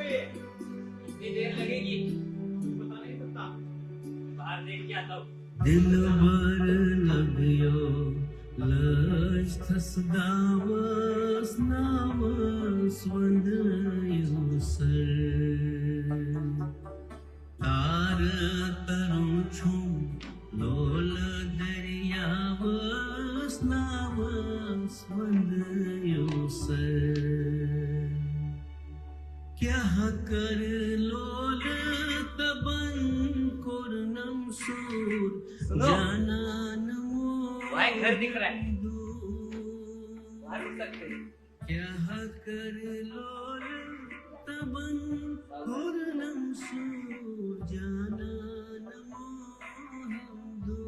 हुए, इतनी देर लगेगी बता नहीं सकता। बाहर देख के आता हूँ। दिल भर लग्यो लष्टस दावस नावस वंदयुसर तार तरुण छुम लोल दरियावस नावस वंदयुसर क्या कर लोल तबन कोरनम सूर जाना नमो भाई घर दिख रहा है, बाहर उठ सकते हैं। क्या कर लोल तबन कोरनम सूर जाना नमो हिंदू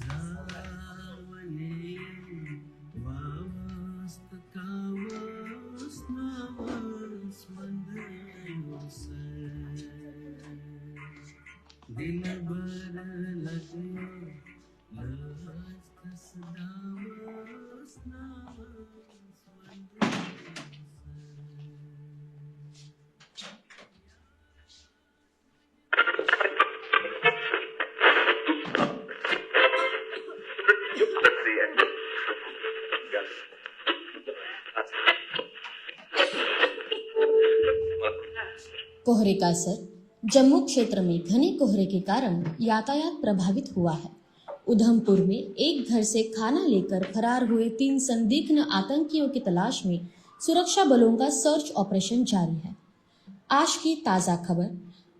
जावने वावस्त कावस नावस वंदयुसर दिन भर लग्यो लष्टस दावस नावस वंदयुसर कोहरे का असर जम्मू क्षेत्र में घने कोहरे के कारण यातायात प्रभावित हुआ है। उधमपुर में एक घर से खाना लेकर फरार हुए 3 संदिग्ध आतंकियों की तलाश में सुरक्षा बलों का सर्च ऑपरेशन जारी है। आज की ताज़ा खबर,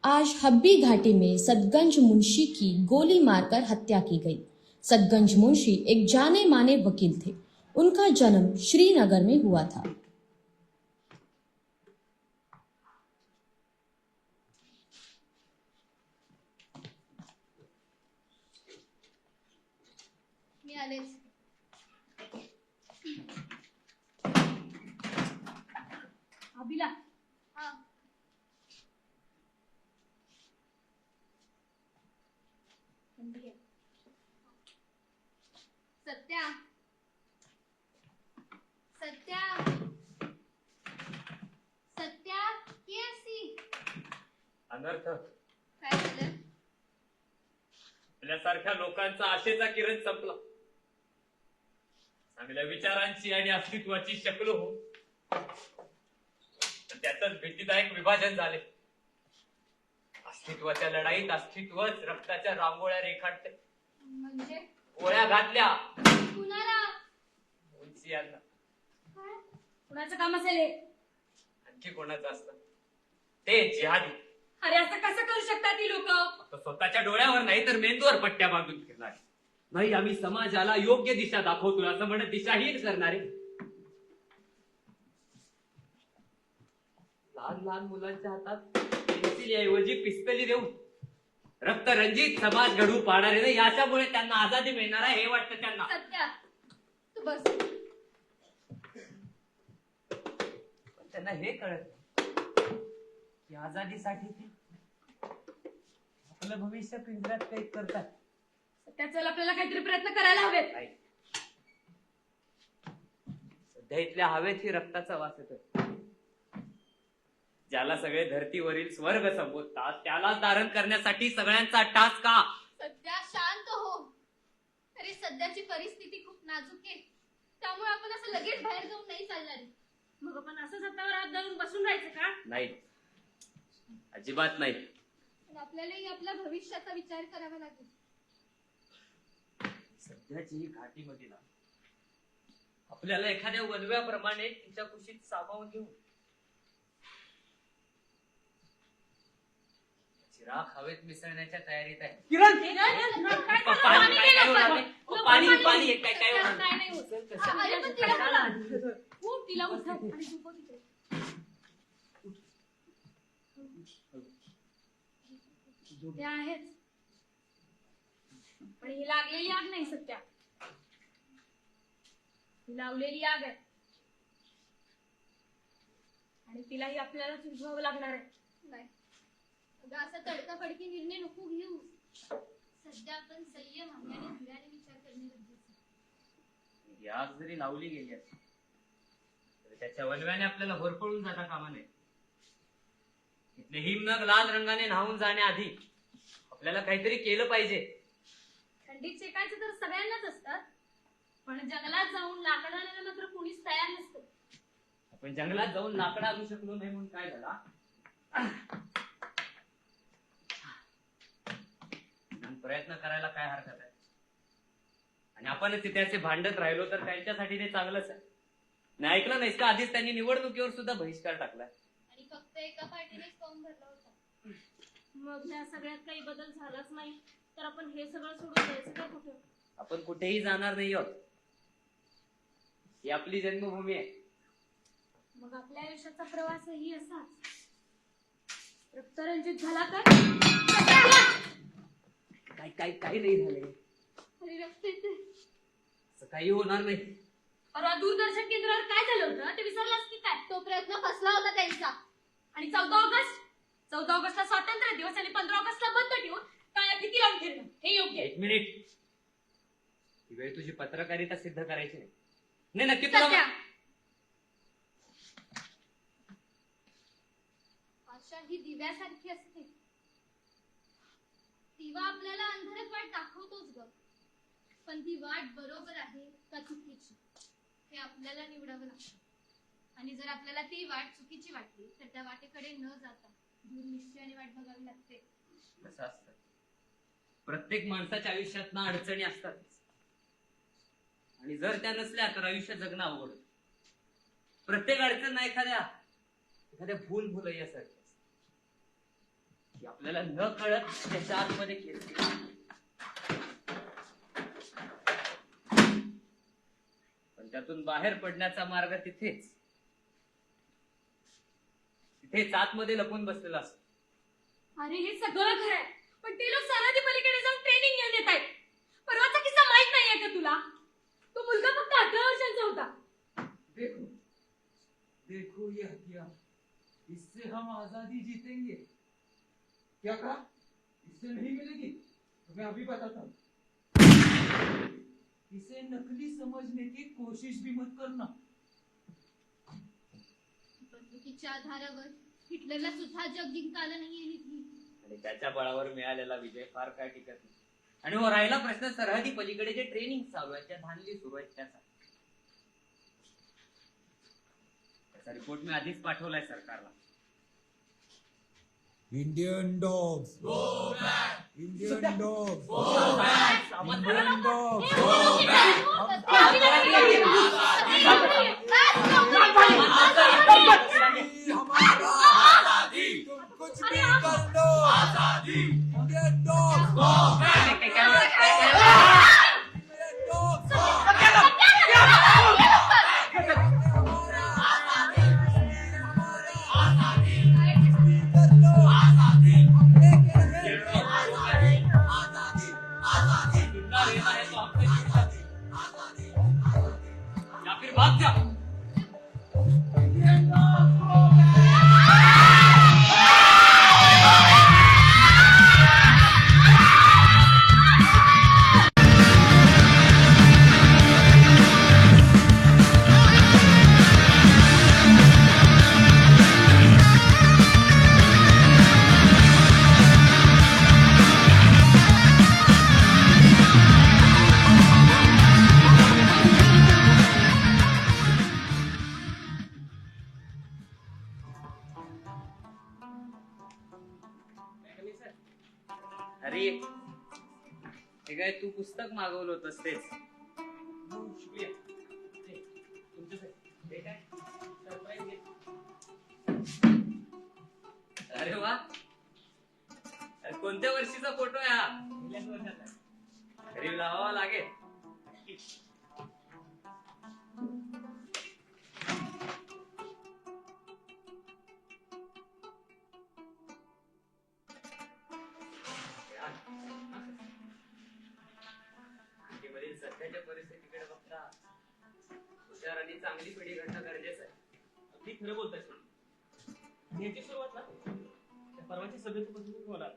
आज हब्बी घाटी में सतगंज मुंशी की गोली मारकर हत्या की गई। सतगंज मुंशी एक जाने माने वकील थे। उनका जन्म श्रीनगर में हुआ था। अभिला हाँ सत्या सत्या सत्या की अशी अनर्थ काय झालं? आपल्यासारख्या लोकांचा आशेचा किरण संपला. चांगल्या विचारांची आणि अस्तित्वाची शक्ल हो, त्यातच भीतीदायक विभाजन झाले. अस्तित्वाच्या लढाईत अस्तित्वच रक्ताच्या रांगोळ्या रेखाटते. म्हणजे गोळ्या घातल्या कुणाला? उंची यांना. काय? कुणाचं काम असेल हे? आणखी कोणाचं असतं? ते जिहादी. अरे असं कसं करू शकतात ती लोक? तो स्वतःच्या डोळ्यावर नाही तर मेंदूवर पट्ट्या बांधून फिरणार. नाही, आम्ही समाजाला योग्य दिशा दाखवतो असं म्हणत दिशाहीन करणारे. लहान लहान मुलांच्या हातात पेन्सिल ऐवजी पिस्तली देऊन रक्तरंजित समाज घडवू पाहणारे नाही. याच्यामुळे त्यांना आझादी मिळणार आहे हे वाटतं त्यांना. सत्या तू बस. पण त्यांना हे कळत की आझादीसाठी ते आपलं भविष्य पिंजऱ्यात कैद करतात. त्याचा आपल्याला काहीतरी प्रयत्न करायला हवेत. नाही. सध्या इथल्या हवेत ही रक्ताचा वास येतोय. ज्याला सगळे धर्तीवरील स्वर्ग संबोधतात त्याला धारण करण्यासाठी सगळ्यांचा टाच का? सध्या शांत हो. अरे सध्याची परिस्थिती खूप नाजूक आहे, त्यामुळे आपण असं लगेच बाहेर जाऊन नाही चालणार. मग आपण असं हातावर हात धरून बसून राहायचं का? नाही, अजिबात नाही. पण आपल्यालाही आपल्या भविष्याचा विचार करावा लागेल. सध्याची ही घाटीमध्ये ना आपल्याला एखाद्या वनव्याप्रमाणे तिच्या कुशीत सामावून घेऊ. चिराग हवेत मिसळण्याच्या तयारीत आहे. किरण, पाणी काय काय होणार? नाही होत. अरे पण तिला बोला. खूप तिला उठव आणि झोपव तिथे. ते आहेच, पण ही लागलेली आग नाही सत्या, ही लावलेली आग आहे आणि तिलाही आपल्याला विझवावं लागणार आहे. नाही अगं, असा तडकाफडकी निर्णय नको घेऊ. सध्या आपण संयमाने आणि धीराने विचार करणे गरजेचे आहे. ही आग जरी लावली गेली असती तर त्याच्या वल्व्याने आपल्याला होरपळून जाता कामा नये. इथले हिमनग लाल रंगाने न्हावून जाण्याआधी आपल्याला काहीतरी केलं पाहिजे. थंडीत शेकायचं तर सगळ्यांनाच असतात, पण जंगलात जाऊन लाकडं आणायला मात्र कोणीच तयार नसतं. आपण जंगलात जाऊन लाकडं आणू शकलो नाही म्हणून काय झाला? प्रयत्न करायला काय हरकत आहे? आणि आपणच तिथे असे भांडत राहिलो तर त्यांच्यासाठी ते चांगलंच आहे. नाही ऐकलं नाहीस का? आधीच त्यांनी निवडणुकीवर सुद्धा बहिष्कार टाकलाय. आणि फक्त एका पार्टीनेच फॉर्म भरला होता. मग या सगळ्यात काही बदल झालाच नाही तर आपण हे सगळं सोडून जायचं का कुठं? आपण कुठेही जाणार नाही आहोत. ही आपली जन्मभूमी आहे. मग आपल्या आयुष्याचा प्रवासही असाच रक्तरंजित झाला तर काय काय काय नाही झाले. अरे रक्त येते. असं काही होणार नाही. परवा दूरदर्शन केंद्रावर काय झालं होतं ते विसरलास की काय? तो प्रयत्न फसला होता त्यांचा. आणि 14 ऑगस्टला स्वातंत्र्य दिवस आणि 15 ऑगस्टला बंद ठेवून काय किती लावून फिरणं हे योग्य आहे? एक मिनिट. ही वेळ तुझी पत्रकारिता सिद्ध करायची नाही. नाही नक्की तुला सध्या आशा ही दिव्यासारखी असते. दिवा आपल्याला अंधारात वाट दाखवतोच ग, पण ती वाट बरोबर आहे का चुकीची हे आपल्याला निवडावं लागतं. आणि जर आपल्याला ती वाट चुकीची वाटली तर त्या वाटेकडे न जाता दूर निश्चयाने वाट बघावी लागते. कसं असतं, प्रत्येक माणसाच्या आयुष्यात ना अडचणी असतात आणि जर त्या नसल्या तर आयुष्य जगणं अवघड होतं. प्रत्येक अडचण ना एखाद्या भूलभुलैयासारखी असते की आपल्याला न कळत त्याच्या आतमध्ये खेळते. पण त्यातून बाहेर पडण्याचा मार्ग तिथेच आतमध्ये लपून बसलेला असतो. अरे हे सगळं खरं आहे, पण ते लोक सरहदी पलीकडे जाऊन ट्रेनिंग घेऊन येत आहेत. परवाचा किस्सा माहित नाहीये का तुला? तो मुलगा फक्त 18 वर्षांचा होता. देखो देखो ये हथियार, इससे हम आजादी जीतेंगे. क्या कहा? इससे नहीं मिलेगी तो मैं अभी बताता हूँ. इसे नकली समझने की कोशिश भी मत करना. बंदुकीच्या आधारावर हिटलरला सुद्धा जग जिंकता आलं नाहीये निधी. आणि त्याच्या बळावर मिळालेला विजय फार काय टिकत नाही. आणि वो राहिला प्रश्न सरहदी पलीकडे जे ट्रेनिंग चालू आहे, त्या धानली सुरू आहेत त्याचा रिपोर्ट मी आधीच पाठवलाय सरकारला. Indian dogs. Go back. Indian dogs. Go back. Indian dogs. Go हमारा आजादी. तुम कुछ भी कर लो. आजादी. Indian dogs. Go back. Indian dogs. या फिर भाग जा. अरे हे काय तू पुस्तक मागवलं होतंस तेच? शुक्रिया. तुमच्यासाठी हे काय सरप्राईज आहे. अरे वा, अरे कोणत्या वर्षीचा फोटो आहे हा? पहिल्याच वर्षाचा आहे. घरी लावावा लागेल. सध्याच्या परिस्थितीकडे बघता हुशार आणि चांगली पिढी घडणं गरजेचं आहे. अगदी खरं बोलताय. याची सुरुवात ना त्या परवाच्या सभेपासून होणार.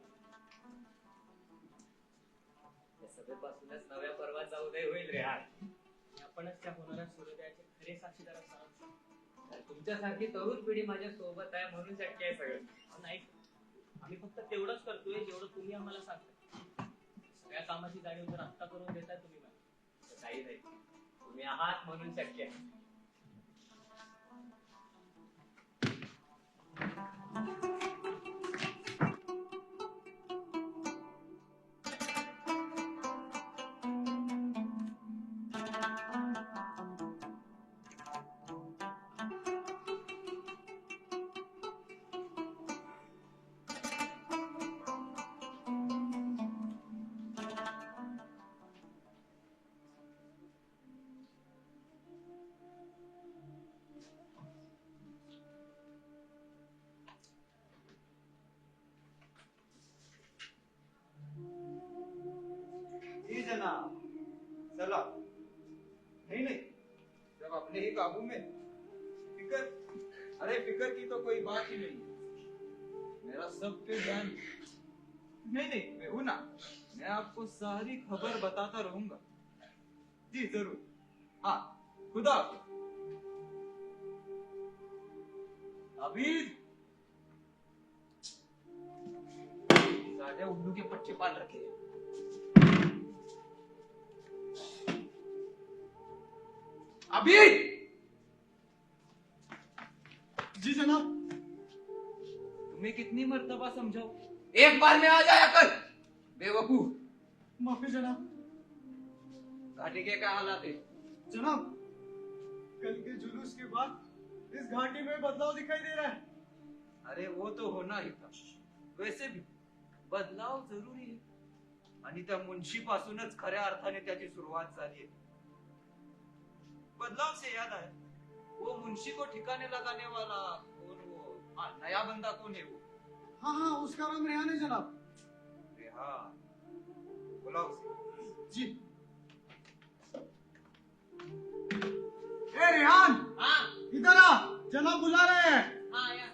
या सभेपासूनच नव्या पर्वाचा उदय होईल रे. हा आपणच त्या होणाऱ्या सूर्योदयाचे खरे साक्षीदार असणार. तुमच्यासारखी तरुण पिढी माझ्या सोबत आहे म्हणून शक्य आहे सगळं. नाही, आम्ही फक्त तेवढंच करतोय जेवढं तुम्ही आम्हाला सांगता. सगळ्या कामाची जाणीव जर आत्ता करून देताय तुम्ही मला, तर काही नाही, तुम्ही आहात म्हणून शक्य आहे. जी जनाब, चला। नहीं नहीं, सब अपने ही काबू में। फिकर, अरे फिकर की तो कोई बात ही नहीं। मेरा सब पे ध्यान। नहीं नहीं, मैं हूं ना, मैं आपको सारी खबर बताता रहूंगा। जी जरूर। हाँ, खुदा हाफिज। अबीद, साले उल्लू के पट्टे पाल रखे हैं। अभी जी जनाब। तुम्हें कितनी मर्तबा समझाओ, एक बार में आ जाया कर बेवकूफ। माफी जनाब। घाटी के क्या हालात है? जनाब, कल के जुलूस के बाद इस घाटी में बदलाव दिखाई दे रहा है। अरे वो तो होना ही था, वैसे भी बदलाव जरुरी है आणि त्या मुंशी पासूनच खऱ्या अर्थाने त्याची सुरुवात झाली है। बदलाव से याद आया, वो मुंशी को ठिकाने लगाने वाला कौन, वो हाँ नया बंदा कौन है वो? हाँ हाँ, उसका नाम रेहान है जनाब। रेहान, बुलाओ उसे। जी। ए रेहान, हाँ इधर आ, जनाब बुला रहे हैं। हाँ या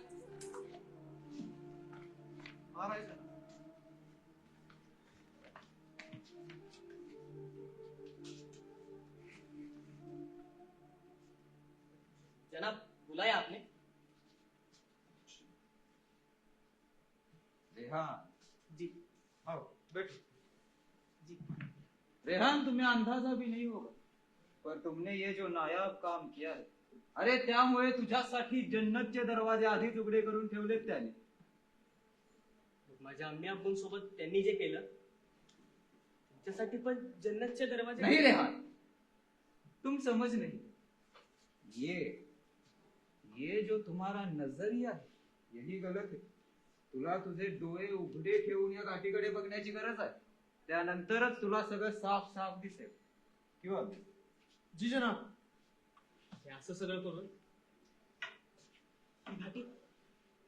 आ रहा है जनाब। जनाब बुलाया आपने? रेहान जी आओ बैठो। जी। रेहान, तुम्हें अंदाजा भी नहीं होगा, पर तुमने ये जो नायाब काम किया है, अरे त्यामुळे तुझ्यासाठी जन्नतचे दरवाजे आधीच उघडे करून ठेवलेत त्याने। माझ्या अम्मी अब्बूंसोबत त्यांनी जे केलं तुमच्यासाठी पण जन्नतचे दरवाजे. नहीं रेहान, तुम समझ नहीं, ये जो तुम्हारा नजरिया है यही गलत है। तुला तुझे डोळे उघडे ठेवून या घाटीकडे बघण्याची गरज आहे, त्यानंतरच तुला सगळं साफ साफ दिसेल। किंवा जी जनाब। हे असं सगळं करून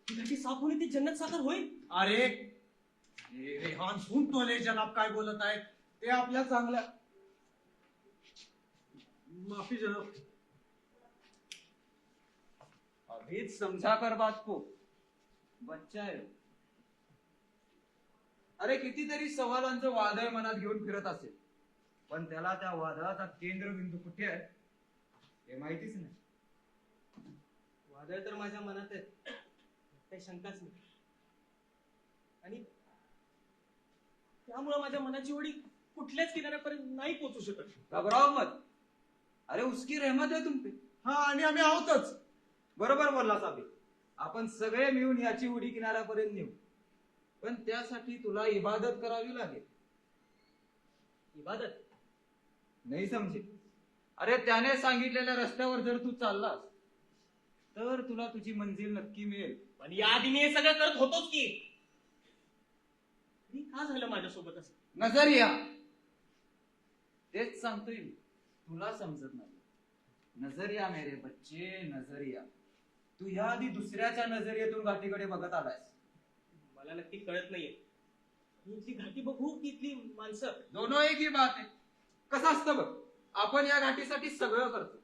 ही घाटी साफ होणे ती जन्नत साकार होईल. अरे ए, रेहान सुन तो ले जनाब काय बोलत आहेत ते आपल्या चांगल्या। माफी जनाब। अभी समझा कर बात को, बच्चा आहे। अरे कितीतरी सवालांचं वादळ मनात घेऊन फिरत असेल, पण त्याला त्या वादळाचा केंद्रबिंदू कुठे आहे हे माहितीच नाही। वादळ तर माझ्या मनात आहे, काही शंकाच नाही. आणि त्यामुळे माझ्या मनाची ओढी कुठल्याच किनाऱ्यापर्यंत नाही पोहोचू शकत. घबराओ मत, अरे उसकी रहमत है तुम पे। हा, आणि आम्ही आहोतच। बरोबर बोलला साबी, आपण सगळे मिळून याची उडी किनाऱ्यापर्यंत नेऊ, पण त्यासाठी तुला इबादत करावी लागेल। इबादत? नाही समजे? अरे त्याने सांगितलेल्या रस्त्यावर जर तू चाललास तर तुला तुझी मंजिल नक्की मिळेल। पण याआधी मी हे सगळं करत होतोच की. तरी का झालं माझ्यासोबत असं? नजरिया, तेच सांगतोय मी, तुला समजत नाही। नजरिया मेरे बच्चे, नजरिया। तू याआधी दुसऱ्याच्या नजरियेतून घाटीकडे बघत आलायस। मला नक्की कळत नाहीये, मी इथली घाटी बघू की इथली माणसं? दोनों एक ही बात आहे। कसं असतं बघ, आपण या घाटीसाठी सगळं करतो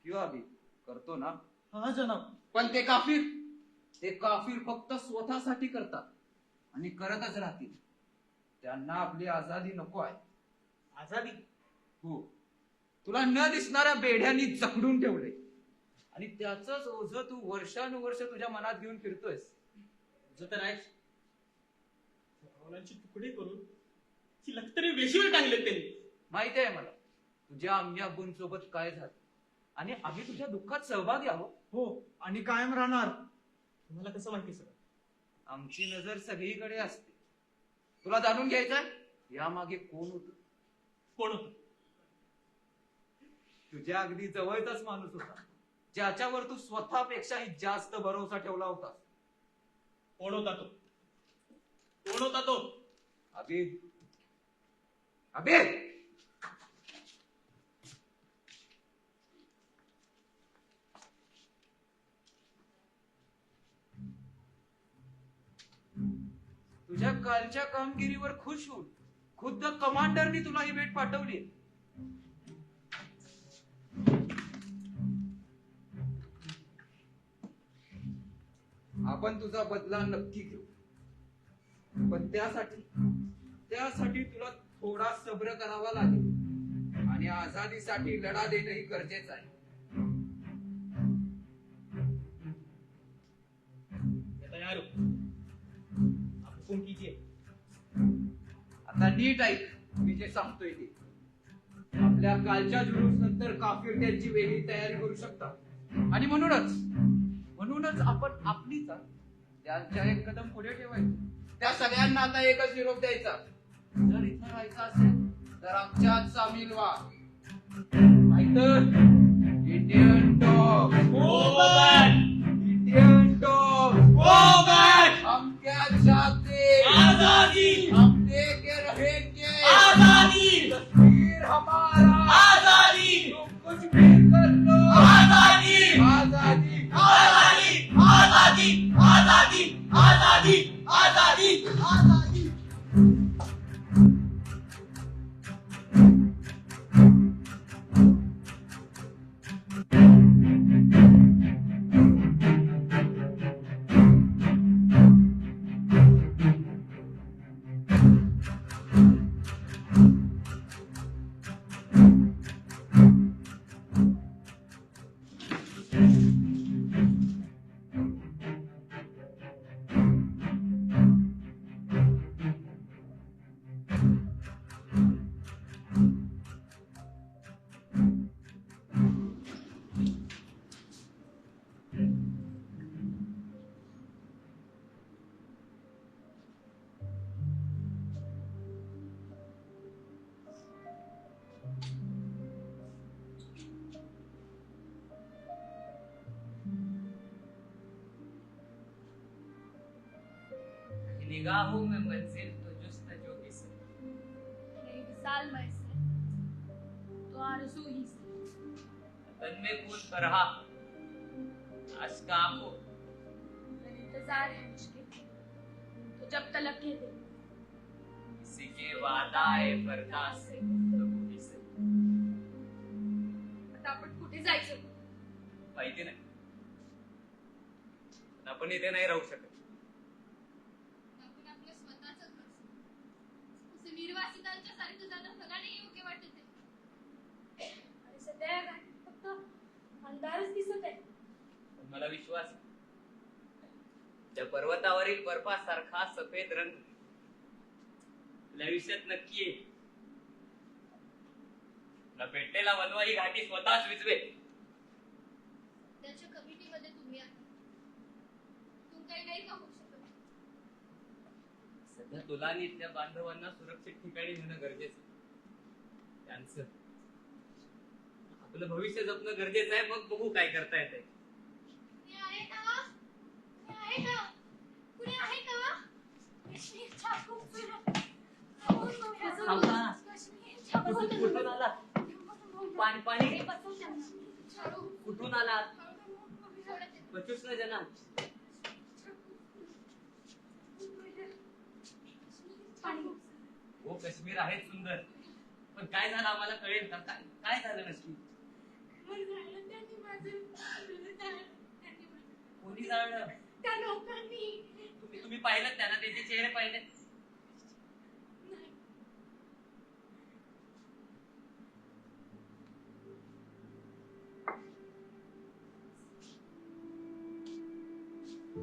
किंवा अभि करतो ना, हा जनाब। पण ते काफिर फक्त स्वतःसाठी करतात आणि करतच राहतील। त्यांना आपली आझादी नको आहे। आझादी? हो, तुला न दिसणाऱ्या बेड्यांनी जखडून ठेवले। आणि त्याचंच ओझं तू वर्षानुवर्ष तुझ्या मनात घेऊन फिरतोयस. तुझं तर आहेच. भावनांची तुकडे करून ती लखतरी वेशीवर टांगले त्यांनी. माहिती आहे मला तुझ्या आम्ही सोबत काय झालं, आणि आम्ही तुझ्या दुःखात सहभागी आहोत. हो, आणि कायम राहणार. तुम्हाला कसं माहिती सगळं? आमची नजर सगळीकडे असते. तुला जाणून घ्यायचंय यामागे कोण होत? कोण होतं? तुझ्या अगदी जवळचाच माणूस होता, ज्याच्यावर तू स्वतःपेक्षाही जास्त भरोसा ठेवला होता. कोण होता तो? कोण होता तो? अबीद. अबीद, तुझ्या कालच्या कामगिरीवर खुश होऊन खुद्द कमांडरनी तुला ही भेट पाठवली. आपण तुझा बदला नक्की घेऊ, पण त्यासाठी तुला थोडा सब्र करावा लागेल आणि आझादीसाठी लढा देणंही गरजेचं आहे. तयार हो. आपण कीजिए. आता नीट ऐक मी जे सांगतोय ते. आपल्या कालच्या जुलूस नंतर काफीर त्यांची वेगळी तयारी करू शकतात, आणि म्हणूनच आपण आपलीच त्यांच्या एक कदम पुढे ठेवायचं. त्या सगळ्यांना आता एकच निरोप द्यायचा, जर इथं राहायचं असेल तर आमच्यात सामील व्हा. नाहीतर इंडियन डॉग, इंडियन डॉग, हम क्या चाहते, आजादी, हम लेके रहेंगे आजादी, कश्मीर हमारा, आजादी, तुम कुछ भी कर लो, आजादी, आजादी, आजादी, आजादी, आजादी, आजादी, आजादी, आजादी. निगाहों में मंजिल तो जुस्तजू ही से, नहीं विशाल मैं से तो आरज़ू ही से, तन में खून बरहा आशिका आंखों, इंतजार है मुश्किल तो जब तलब के दे, किसी के वादाए पर्दा से गुफ्तगू ही से. आता आपण कुठे जायचं? माहिती नाही, पण आपण इथे नाही राहू शकत. आपण आपलं स्वतःच घर सोडू. असं निर्वासितांच्या सारखं जाणं मला नाही योग्य वाटत आहे. आणि सध्या या घाटीत फक्त अंधारच दिसत आहे. पण मला विश्वास आहे, त्या पर्वतावरील बर्फासारखा सफेद रंग तुला आयुष्यात नक्की येईल. तुला पेटलेला वनवा ही घाटी स्वतःच विझवेल. त्याच्या कमिटीमध्ये तुम्ही आहात. तुम काही नाही का होऊ शकत? सध्या तुला आणि त्या बांधवांना सुरक्षित ठिकाणी नेणं गरजेचं आहे. त्यांचं आपलं भविष्य जपणं गरजेचं आहे. मग बघू काय करता येतंय. कुणी आहे का? कुणी आहे का? कुणी आहे का? काश्मीरच्या खूप फिरत. थांबा. काश्मीरच्या खूप कुठून आला? पाणी हे बसव त्यांना. शाळू. कुठून आला? सोडत आहे. बचूस ना जना. पाणी. हो, काश्मीर आहे सुंदर, पण काय झालं आम्हाला कळेल का? काय झालं नक्की? त्यांनी माझं कोणी जाळलं? त्या लोकांनी तुम्ही पाहिलं त्यांना? त्याचे चेहरे पाहिले? ती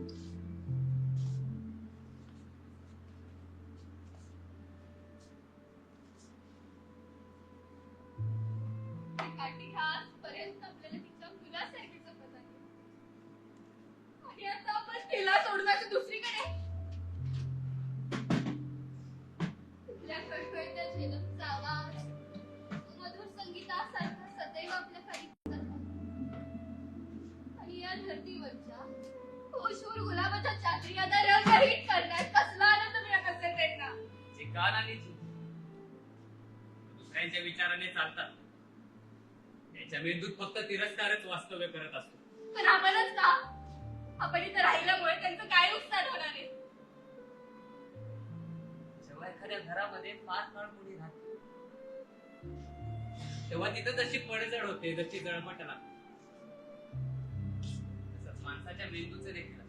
काठी आजपर्यंत आपल्याला तिच्या मुलासारखी जपत आहे. आणि आता आपण तिला सोडण्याचं दुसरीकडे तिथल्या कळकळत्या झेलमचा आवाज मधुर संगीतासारखा सदैव आपल्या खाली आणि या धर्तीवरच्या कोशूर गुलाबाच्या चादरी आता रंगहीन करण्यात कसला आनंद मिळत असेल त्यांना. जे कान आणि जीभ दुसऱ्यांच्या विचाराने चालतात त्याच्या मेंदूत फक्त तिरस्कारच वास्तव्य करत असतो. पण आपणच का? आपण इथं राहिल्यामुळे त्यांचं काय नुकसान होणार आहे? जेव्हा एखाद्या घरामध्ये फार काळ कोणी राहते तेव्हा तिथं जशी पडझड होते, जशी जळमट लागते, तसंच माणसाच्या मेंदूचं देखील असतं.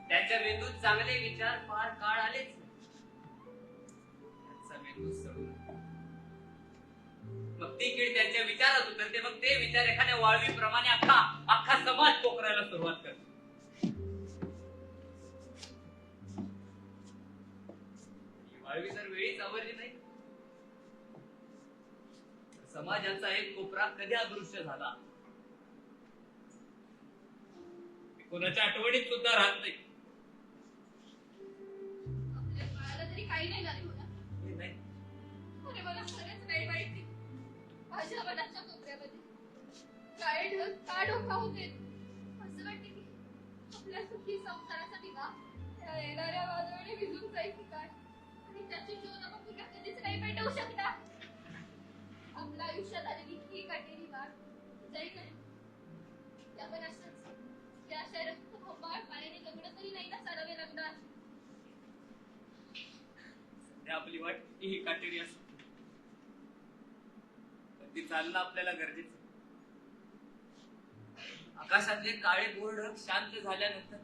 त्याच्या मेंदूत चांगले विचार फार काळ आलेच नाही. त्यांचा मेंदू सडून मग ती कीड त्यांच्या विचारात उतरते. मग ते विचार एखाद्या वाळवीप्रमाणे अख्खा समाज पोखरायला सुरुवात करते. ही वाळवी जर वेळीच आवरली नाही तर समाजाचा एक कोपरा कधी अदृश्य झाला कोणाच्या आठवणीत सुद्धा राहत नाही. आपल्या बाळाला तरी काही नाही झाले होणार. हे नाही अरे मला खरंच नाही माहिती. माझ्या मनाच्या कोपऱ्यामध्ये काळे ढग का डोका होते. असं वाटते की आपल्या सुखी संसाराचा दिवा त्या येणाऱ्या वादळाने विझून जाईल की काय. आणि त्याची शोध आपण पुन्हा कधीच नाही पेटवू शकणार. आपल्या आयुष्यात आलेली ही काटेरी वाट जाईल नाही. त्या पण असंच त्या शहरात खंबाळ पाण्याने जगणं तरी नाही ना चालवे लागणार. सध्या आपली वाट ही काटेरी असते पण ती चालणं आपल्याला गरजेचं. आकाशातले काळे बोर ढग शांत झाल्यानंतर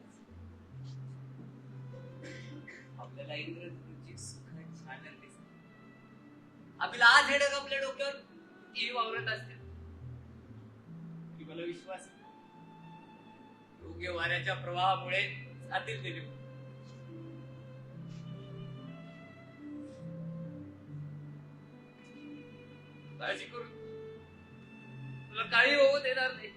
आपल्याला इंद्रधनुची सुखद छानन दिसते. आपल्याला आज हे ढग आपल्या डोक्यावर किती वावरत असते की मला विश्वास आहे योग्य वाऱ्याच्या प्रवाहामुळे जातील ते निघून. काळजी करू तुला काही होऊ देणार नाही.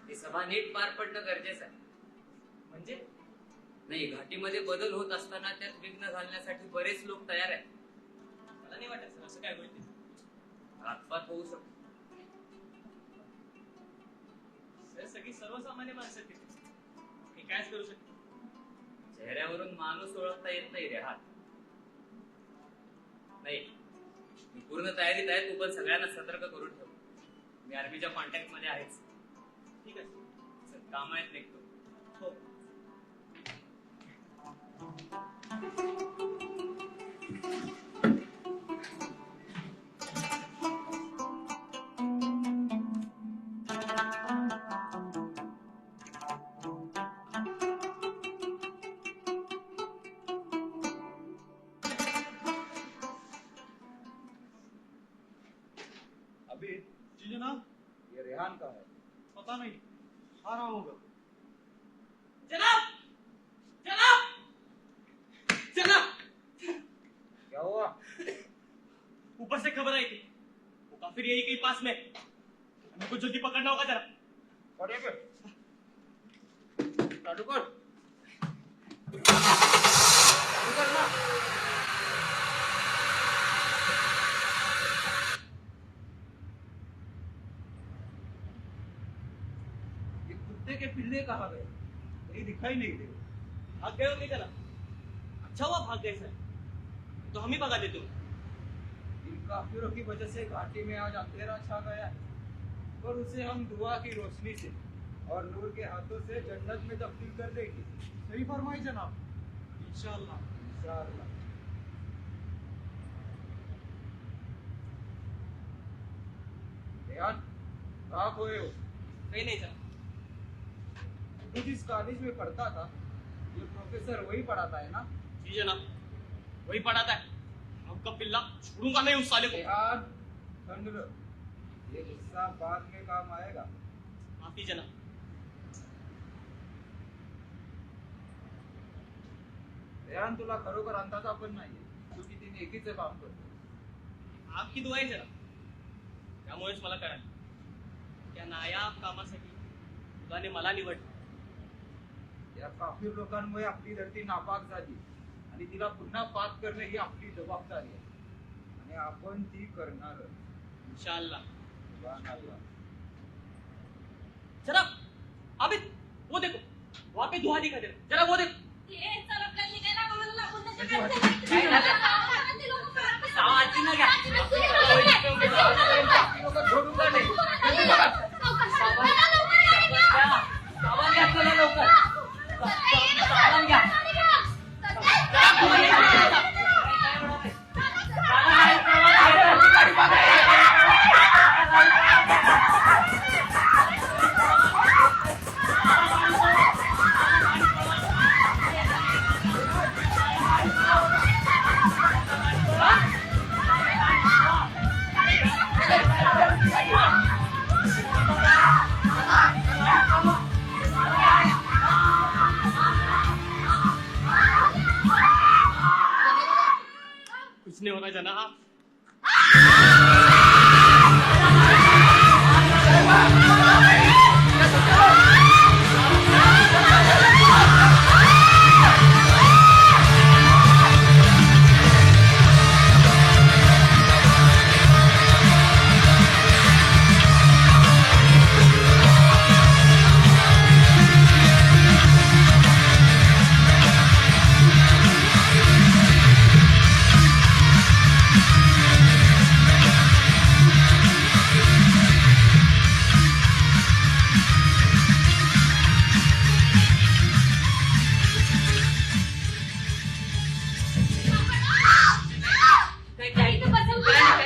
ही सभा नीट पार पडणं गरजेचं आहे. म्हणजे नाही घाटीमध्ये बदल होत असताना त्यात विघ्न घालण्यासाठी बरेच लोक तयार आहेत. मला नाही वाटत सर असं काय होईल ते. घातपात होऊ शकतो. सर सगळी सर्वसामान्य माणसं आहेत तिथे. हे कायच करू शकतो. चेहऱ्यावरून माणूस ओळखता येत नाही रे हात. नाही मी पूर्ण तयारीत आहे. तू पण सगळ्यांना सतर्क करून ठेव. मी आर्मीच्या कॉन्टॅक्ट मध्ये आहेच. ठीक आहे चल, कामात निघतो. हो. अभी जी जनाब, ये रेहान का है. पता नहीं, आ रहा होगा. जनाब जनाब जनाब क्या हुआ? ऊपर से खबर आई थी वो काफिर यही कहीं पास में है. हमें को जल्दी पकड़ना होगा जरा. खड़े पे चालू कर. चालू कर ना. ये कुत्ते के पिल्ले कहाँ गए? कहीं दिखाई नहीं दे. भाग गए होंगे जरा. अच्छा हुआ भाग गए सर. तो हम ही भगा देते हो. इन काफिरों की वजह से घाटी में आज अंधेरा छा गया है. पर उसे हम दुआ की रोशनी से और नूर के हाथों से जन्नत में तब्दील कर देंगे। सही फरमाई जनाब, इंशाअल्लाह। इंशाअल्लाह। रेहान, कहाँ खोए हो? काही नाही जनाब। तू जिस कॉलेज में पढ़ता था, ये प्रोफेसर वही पढ़ाता है ना? जी जनाब, वही पढ़ाता है। आपका पिल्ला छोड़ूंगा नहीं उस साले को। रेहान, ठंड लो। ये गुस्सा बाद में काम आएगा। माफी जनाब। रेहान, तुला खरोखर अंदाजा पण नाहीये तू किती नेकीचं काम करतो। आपकी दुआ आहे जनाब, त्यामुळेच मला कळालं त्या नायाब कामासाठी खुदाने मला निवडलं. या काफीर लोकांमुळे आपली धरती नापाक झाली आणि तिला पुन्हा पाक करणे ही आपली जबाबदारी आहे आणि आपण ती करणार. इंशाअल्लाह. सुभानअल्लाह. जनाब, आबिद, वो देखो, वहाँ पे धुआं दिखाई दे रहा है. जरा वो देखो. ये चल आपल्याला निघायला कामाला लागून काय त्याच्या झालं? ते लोकं परत सावा आजी ना घ्या. सोडून जा नाही. सावण घ्या चला लवकर. सावण घ्या. कुछ नहीं होना जनाब.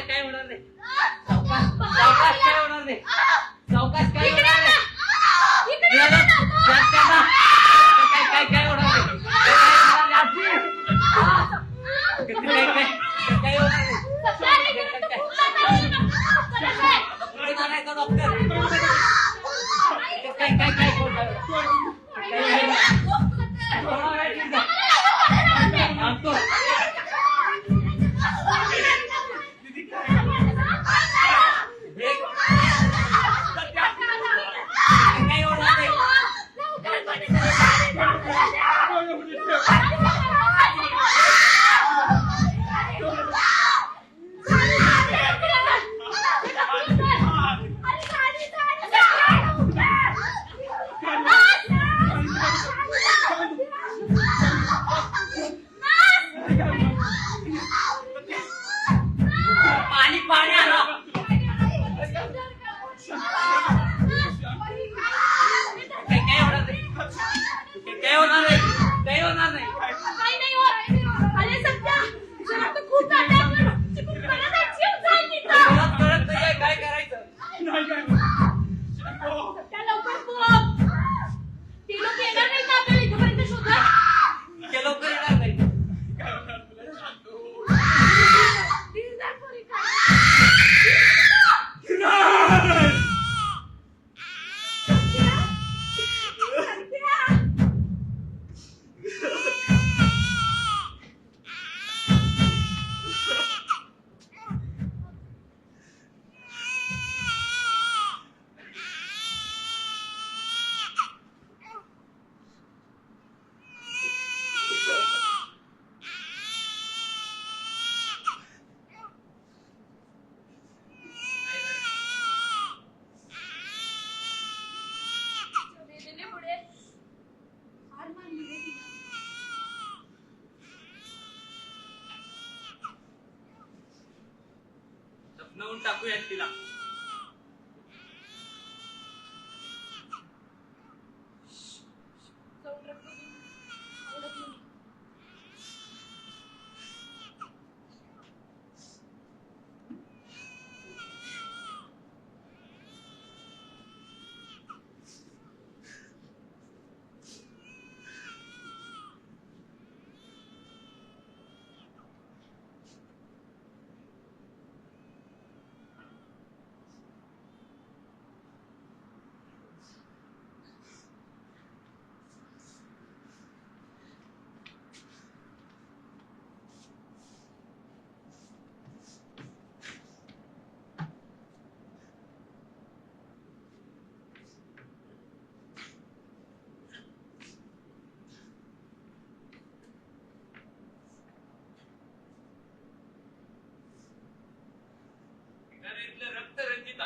काय होणार नाही. सावकाश काय होणार नाही. सावकाश काय होणार नाही. काय होणार नाही. काय होणार नाही. डॉक्टर काय आणतो. पाणी आणा. काय होणार नाही. काही होणार नाही. काही नाही होत. अरे सध्या जरा तर खूप झालं आपण. चिकून मला जायची जाईल तिथं. तुला कळत नाहीये काय करायचं. त्या लवकर बघ. ती लोक येणार नाहीत ना आपल्याला इथपर्यंत शोधा. ते लवकर येणार नाही. दफनवून टाकूयात तिला.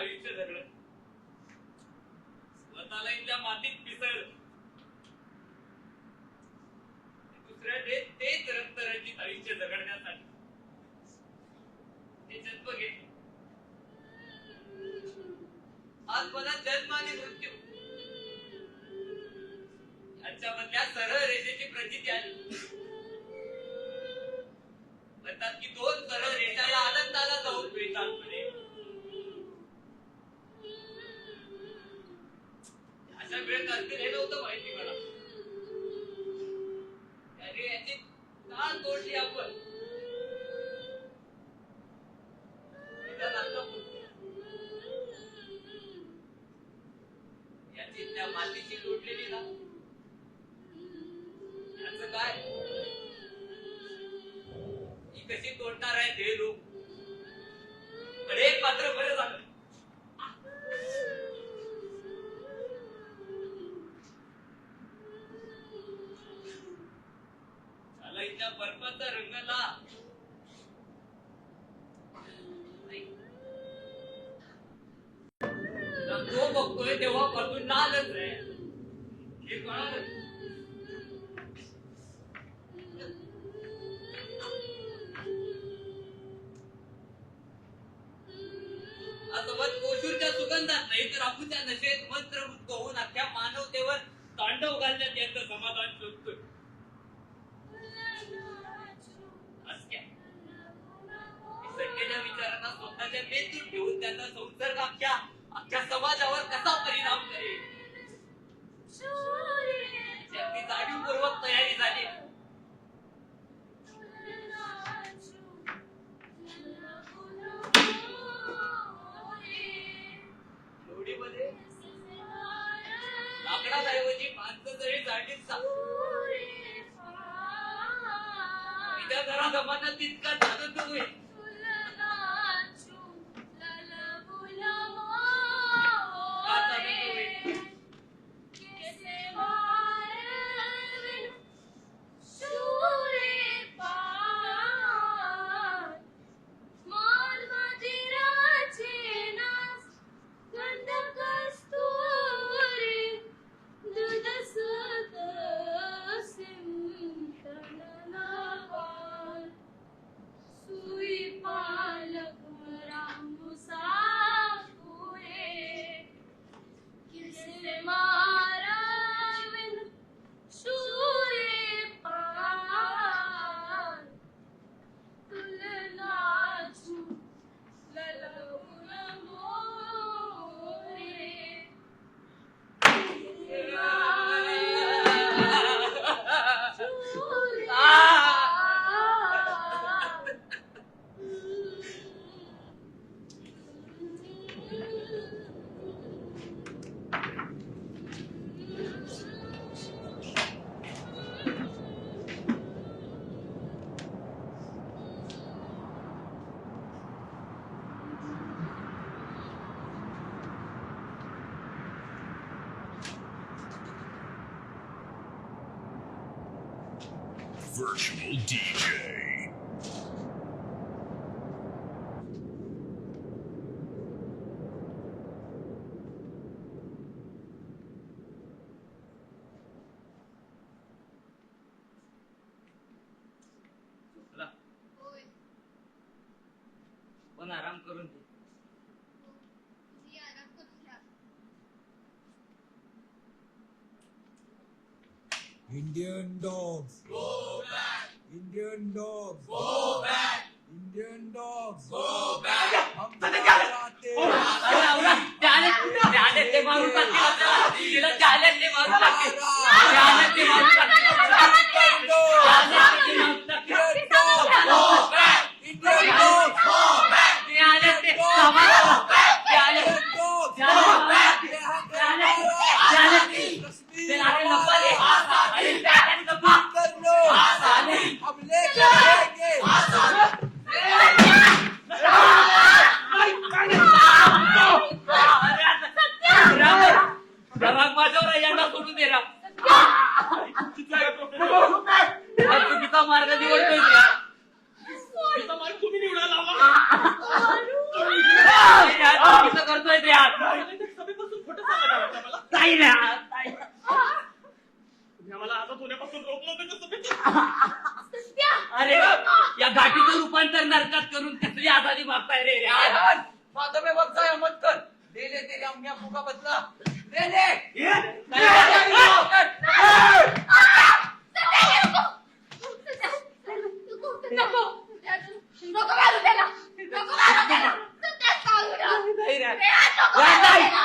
आयुष्य जगणं, स्वतःला इथल्या मातीत पिसळलं, दुसऱ्याचे तेच रक्तरंजित आयुष्य जगण्यासाठी ते जन्म घेतलं. आज मला जन्म आणि मृत्यू यांच्यामधल्या सरळ रेषेची प्रचिती आली. म्हणतात की दोन सरळ रेषा या आनंदाला जाऊन मिळतात म्हणे. अशा वेळेत असतील हे नव्हतं माहिती मला. त्याने याची का तोडली आपण? निदान आता याची त्या मातीची जोडलेली ना, याचं काय? ही कशी तोडणार आहे ते लोक? पण एक मात्र बरं झालं, त्याला इथल्या बर्फाचा रंगला तो बघतोय तेव्हापासून लालच आहे हे कळालं. असं कोशूरच्या सुगंधात नाही तर अपूच्या नशेत मंत्रमुक्त होऊन अख्ख्या मानवतेवर तांडव घालण्यात यांचं समाधान शोधतोय. सत्तेच्या विचारांना स्वतःच्या मेंदूत ठेवून त्यांचा संसर्ग अख्ख्या समाजावर कसा परिणाम करेल याची जाणीवपूर्वक तयारी झाली. लोढीमध्ये लाकडाऐवजी माणसं जरी जाणीत तिच्या जरा जमाना तितकाच आनंद होईल. Virtual DJ. झोपला? होय. पण आराम करून घे. तुम्ही आराम करून घ्या. Indian dogs. Go back. Indian dogs. Go back. Indian dogs. Go back. हम चाहते ते मारून टाकतील आपल्याला. तिला चालेल ते मारून टाकतील. चालेल ते मारून टाकतील. Indian dogs. Go back. चालेल ते सामान. चालेल. हम लेकर जाएंगे. नाही रे नाही. तुम्ही आम्हाला आता होण्यापासून रोखलं होतं कसं सत्या अरे या घाटीचं रूपांतर नरकात करून कसली आजादी मागताय रे माधव में वक्त जाया मत कर ले ले तेरे अम्मी अब्बू का बदला ले ले नको नको मारू त्याला नको मारू त्याला सत्या, सांगू ना. नाही रे. नको नाही, मारू नाही. त्याला.